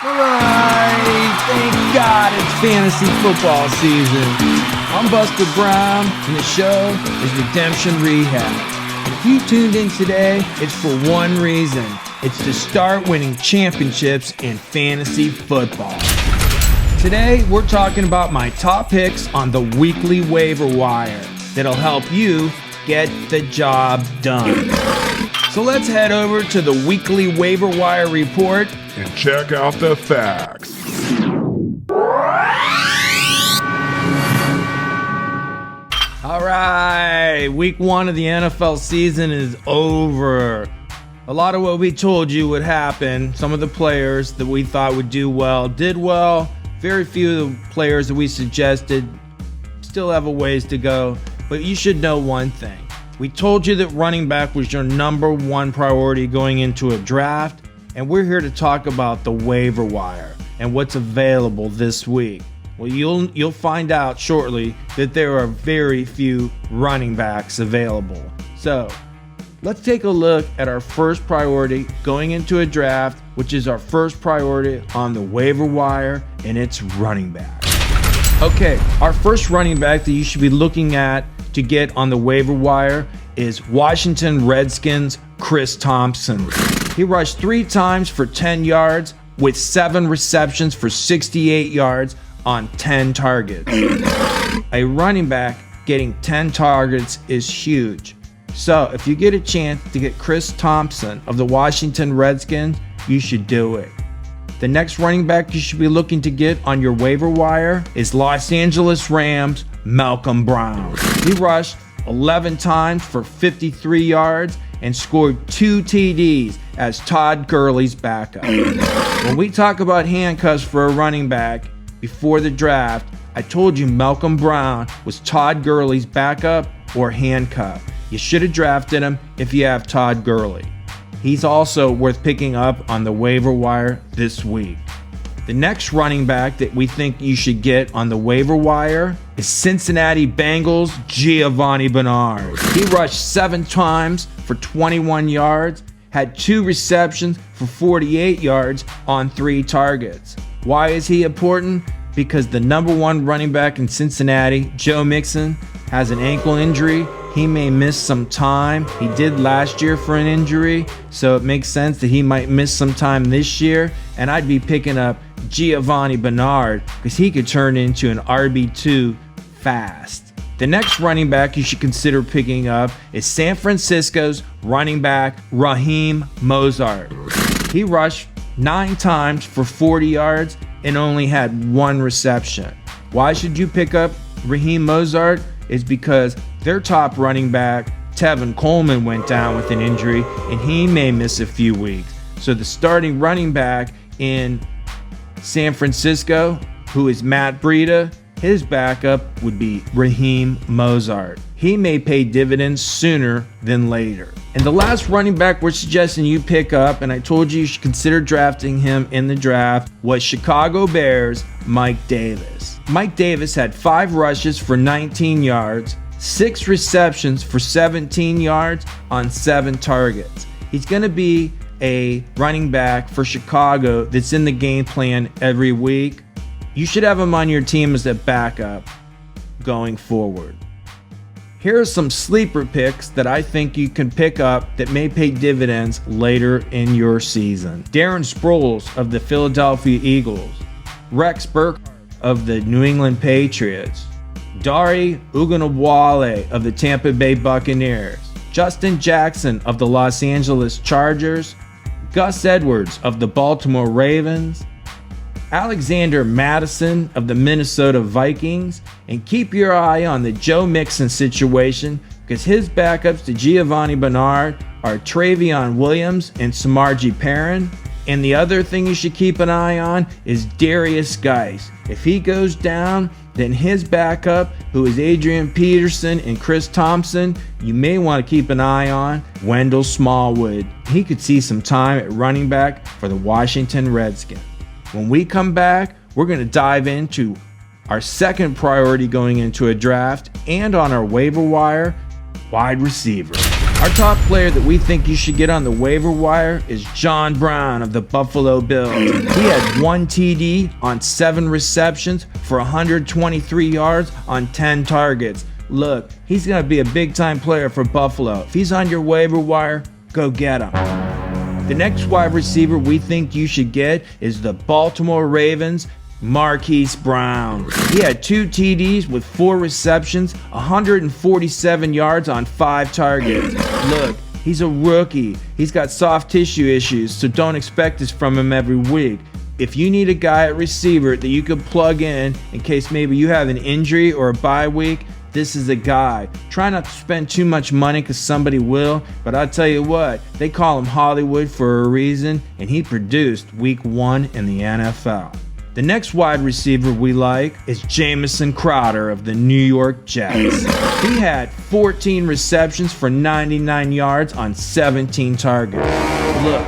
Alright, thank God it's fantasy football season. I'm Buster Brown, and the show is Redemption Rehab. If you tuned in today, it's for one reason. It's to start winning championships in fantasy football. Today, we're talking about my top picks on the weekly waiver wire that'll help you get the job done. So let's head over to the weekly waiver wire report and check out the facts. All right, week one of the NFL season is over. A lot of what we told you would happen, some of the players that we thought would do well, did well. Very few of the players that we suggested still have a ways to go. But you should know one thing. We told you that running back was your number one priority going into a draft, and we're here to talk about the waiver wire and what's available this week. Well, you'll find out shortly that there are very few running backs available. So, let's take a look at our first priority going into a draft, which is our first priority on the waiver wire, and it's running back. Okay, our first running back that you should be looking at to get on the waiver wire is Washington Redskins' Chris Thompson. He rushed 3 times for 10 yards with 7 receptions for 68 yards on 10 targets. A running back getting 10 targets is huge. So if you get a chance to get Chris Thompson of the Washington Redskins, you should do it. The next running back you should be looking to get on your waiver wire is Los Angeles Rams' Malcolm Brown. He rushed 11 times for 53 yards and scored 2 TDs as Todd Gurley's backup. When we talk about handcuffs for a running back before the draft, I told you Malcolm Brown was Todd Gurley's backup or handcuff. You should have drafted him if you have Todd Gurley. He's also worth picking up on the waiver wire this week. The next running back that we think you should get on the waiver wire is Cincinnati Bengals' Giovanni Bernard. He rushed 7 times for 21 yards, had 2 receptions for 48 yards on 3 targets. Why is he important? Because the number 1 running back in Cincinnati, Joe Mixon, has an ankle injury. He may miss some time. He did last year for an injury, so it makes sense that he might miss some time this year. And I'd be picking up Giovanni Bernard because he could turn into an RB2 fast. The next running back you should consider picking up is San Francisco's running back, Raheem Mostert. He rushed 9 times for 40 yards and only had 1 reception. Why should you pick up Raheem Mostert? It's because their top running back, Tevin Coleman, went down with an injury and he may miss a few weeks. So the starting running back in San Francisco, who is Matt Breida, his backup would be Raheem Mostert. He may pay dividends sooner than later. And the last running back we're suggesting you pick up, and I told you should consider drafting him in the draft, was Chicago Bears' Mike Davis. Mike Davis had 5 rushes for 19 yards, 6 receptions for 17 yards on 7 targets. He's going to be a running back for Chicago that's in the game plan every week. You should have him on your team as a backup going forward. Here are some sleeper picks that I think you can pick up that may pay dividends later in your season. Darren Sproles of the Philadelphia Eagles, Rex Burkhardt of the New England Patriots, Dare Ogunbowale of the Tampa Bay Buccaneers, Justin Jackson of the Los Angeles Chargers, Gus Edwards of the Baltimore Ravens, Alexander Mattison of the Minnesota Vikings, and keep your eye on the Joe Mixon situation because his backups to Giovanni Bernard are Travion Williams and Samarji Perrin. And the other thing you should keep an eye on is Darius Geis. If he goes down, then his backup, who is Adrian Peterson and Chris Thompson, you may want to keep an eye on Wendell Smallwood. He could see some time at running back for the Washington Redskins. When we come back, we're going to dive into our second priority going into a draft and on our waiver wire, wide receiver. Our top player that we think you should get on the waiver wire is John Brown of the Buffalo Bills. He had 1 TD on 7 receptions for 123 yards on 10 targets. Look, he's going to be a big-time player for Buffalo. If he's on your waiver wire, go get him. The next wide receiver we think you should get is the Baltimore Ravens' Marquise Brown. He had 2 TDs with 4 receptions, 147 yards on 5 targets. Look, he's a rookie. He's got soft tissue issues, so don't expect this from him every week. If you need a guy at receiver that you could plug in case maybe you have an injury or a bye week, this is a guy. Try not to spend too much money because somebody will, but I'll tell you what, they call him Hollywood for a reason, and he produced week 1 in the NFL. The next wide receiver we like is Jamison Crowder of the New York Jets. He had 14 receptions for 99 yards on 17 targets. Look,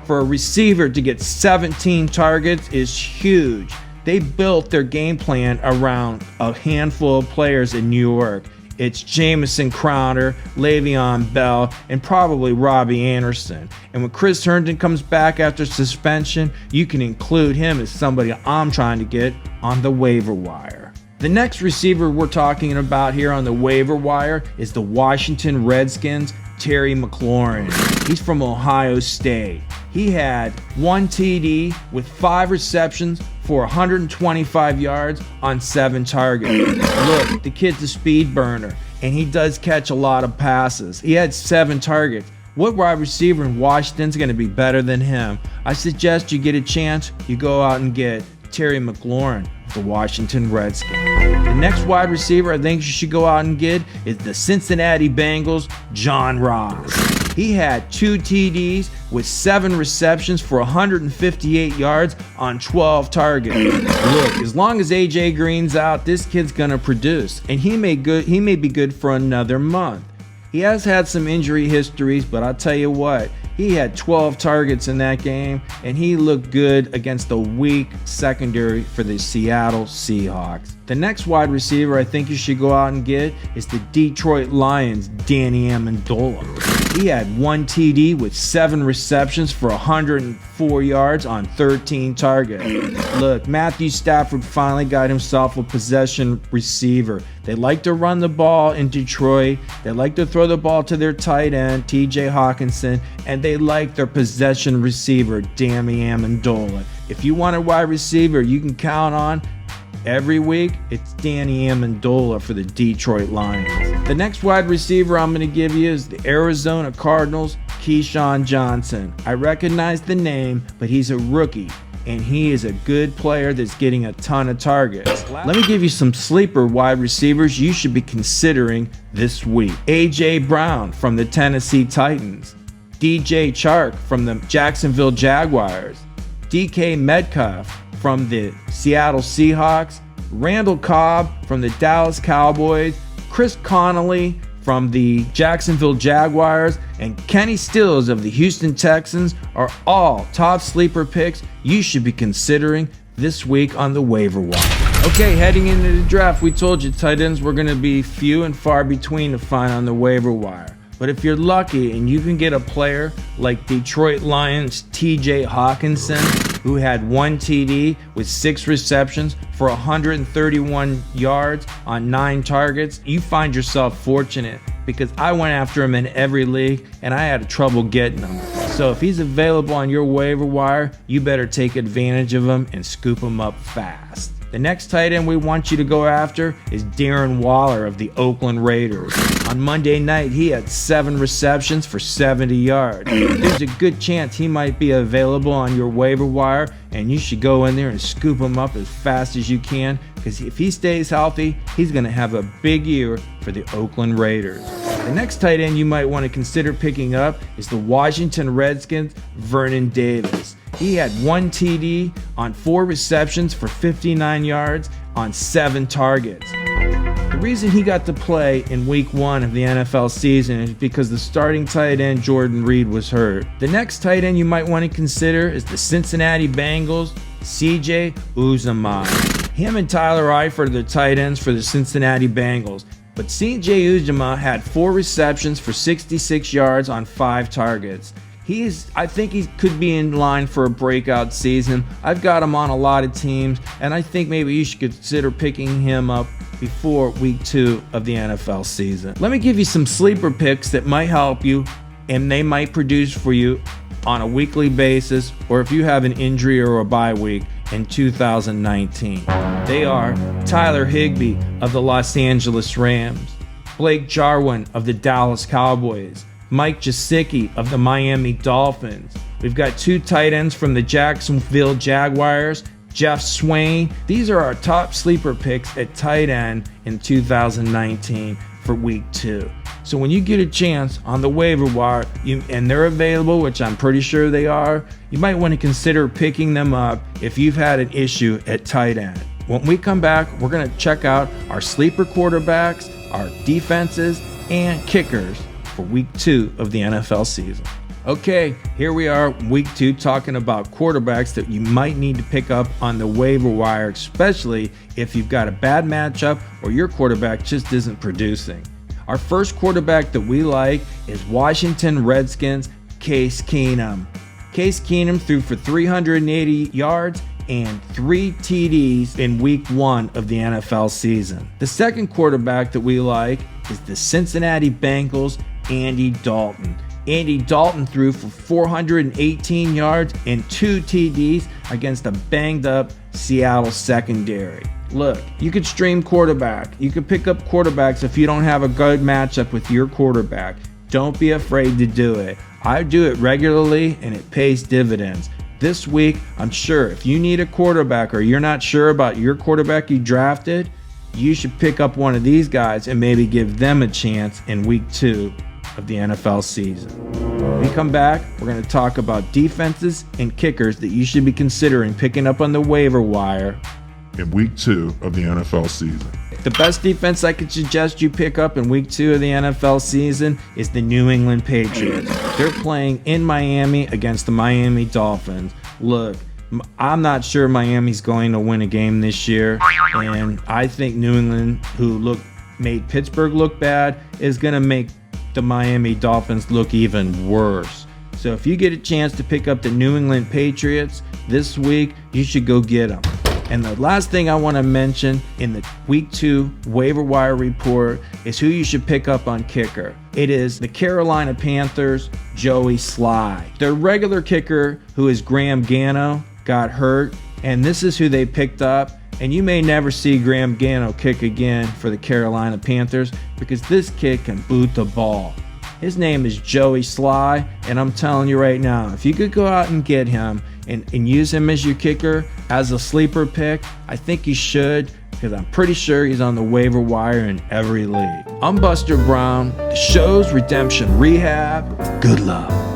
for a receiver to get 17 targets is huge. They built their game plan around a handful of players in New York. It's Jamison Crowder, Le'Veon Bell, and probably Robbie Anderson. And when Chris Herndon comes back after suspension, you can include him as somebody I'm trying to get on the waiver wire. The next receiver we're talking about here on the waiver wire is the Washington Redskins' Terry McLaurin. He's from Ohio State. He had 1 TD with 5 receptions for 125 yards on 7 targets. Look, the kid's a speed burner, and he does catch a lot of passes. He had 7 targets. What wide receiver in Washington's going to be better than him? I suggest you get a chance, you go out and get Terry McLaurin of the Washington Redskins. The next wide receiver I think you should go out and get is the Cincinnati Bengals' John Ross. He had 2 TDs with 7 receptions for 158 yards on 12 targets. Look, as long as AJ Green's out, this kid's gonna produce, and he may be good for another month. He has had some injury histories, but I'll tell you what, he had 12 targets in that game, and he looked good against a weak secondary for the Seattle Seahawks. The next wide receiver I think you should go out and get is the Detroit Lions' Danny Amendola. He had 1 TD with 7 receptions for 104 yards on 13 targets. Look, Matthew Stafford finally got himself a possession receiver. They like to run the ball in Detroit. They like to throw the ball to their tight end, TJ Hawkinson, and they like their possession receiver, Danny Amendola. If you want a wide receiver you can count on every week, it's Danny Amendola for the Detroit Lions. The next wide receiver I'm going to give you is the Arizona Cardinals' Keyshawn Johnson. I recognize the name, but he's a rookie, and he is a good player that's getting a ton of targets. Let me give you some sleeper wide receivers you should be considering this week. A.J. Brown from the Tennessee Titans, DJ Chark from the Jacksonville Jaguars, DK Metcalf from the Seattle Seahawks, Randall Cobb from the Dallas Cowboys, Chris Connolly from the Jacksonville Jaguars, and Kenny Stills of the Houston Texans are all top sleeper picks you should be considering this week on the waiver wire. Okay, heading into the draft, we told you tight ends were going to be few and far between to find on the waiver wire. But if you're lucky and you can get a player like Detroit Lions' TJ Hawkinson, who had 1 TD with 6 receptions for 131 yards on 9 targets, you find yourself fortunate, because I went after him in every league and I had trouble getting him. So if he's available on your waiver wire, you better take advantage of him and scoop him up fast. The next tight end we want you to go after is Darren Waller of the Oakland Raiders. On Monday night, he had 7 receptions for 70 yards. There's a good chance he might be available on your waiver wire, and you should go in there and scoop him up as fast as you can, because if he stays healthy, he's going to have a big year for the Oakland Raiders. The next tight end you might want to consider picking up is the Washington Redskins' Vernon Davis. He had 1 TD on 4 receptions for 59 yards on 7 targets. The reason he got to play in week 1 of the NFL season is because the starting tight end Jordan Reed was hurt. The next tight end you might want to consider is the Cincinnati Bengals' CJ Uzomah. Him and Tyler Eifert are the tight ends for the Cincinnati Bengals. But CJ Uzomah had 4 receptions for 66 yards on 5 targets. I think he could be in line for a breakout season. I've got him on a lot of teams, and I think maybe you should consider picking him up before week 2 of the NFL season. Let me give you some sleeper picks that might help you, and they might produce for you on a weekly basis, or if you have an injury or a bye week in 2019. They are Tyler Higbee of the Los Angeles Rams, Blake Jarwin of the Dallas Cowboys, Mike Gesicki of the Miami Dolphins. We've got 2 tight ends from the Jacksonville Jaguars, Jeff Swain. These are our top sleeper picks at tight end in 2019 for week 2. So when you get a chance on the waiver wire, and they're available, which I'm pretty sure they are, you might want to consider picking them up if you've had an issue at tight end. When we come back, we're going to check out our sleeper quarterbacks, our defenses, and kickers for week 2 of the NFL season. Okay, here we are, week 2, talking about quarterbacks that you might need to pick up on the waiver wire, especially if you've got a bad matchup or your quarterback just isn't producing. Our first quarterback that we like is Washington Redskins' Case Keenum. Case Keenum threw for 380 yards and 3 TDs in week 1 of the NFL season. The second quarterback that we like is the Cincinnati Bengals' Andy Dalton. Andy Dalton threw for 418 yards and 2 TDs against a banged up Seattle secondary. Look, you could stream quarterback. You could pick up quarterbacks if you don't have a good matchup with your quarterback. Don't be afraid to do it. I do it regularly and it pays dividends. This week, I'm sure if you need a quarterback or you're not sure about your quarterback you drafted, you should pick up one of these guys and maybe give them a chance in week 2 of the NFL season. When we come back, we're going to talk about defenses and kickers that you should be considering picking up on the waiver wire in week 2 of the NFL season. The best defense I could suggest you pick up in week 2 of the NFL season is the New England Patriots. They're playing in Miami against the Miami Dolphins. Look, I'm not sure Miami's going to win a game this year, and I think New England, who made Pittsburgh look bad, is going to make the Miami Dolphins look even worse. So if you get a chance to pick up the New England Patriots this week, you should go get them. And the last thing I want to mention in the week 2 waiver wire report is who you should pick up on kicker. It is the Carolina Panthers' Joey Sly. Their regular kicker, who is Graham Gano, got hurt, and this is who they picked up. And you may never see Graham Gano kick again for the Carolina Panthers because this kid can boot the ball. His name is Joey Sly, and I'm telling you right now, if you could go out and get him and use him as your kicker, as a sleeper pick, I think you should, because I'm pretty sure he's on the waiver wire in every league. I'm Buster Brown. The show's Redemption Rehab. Good luck.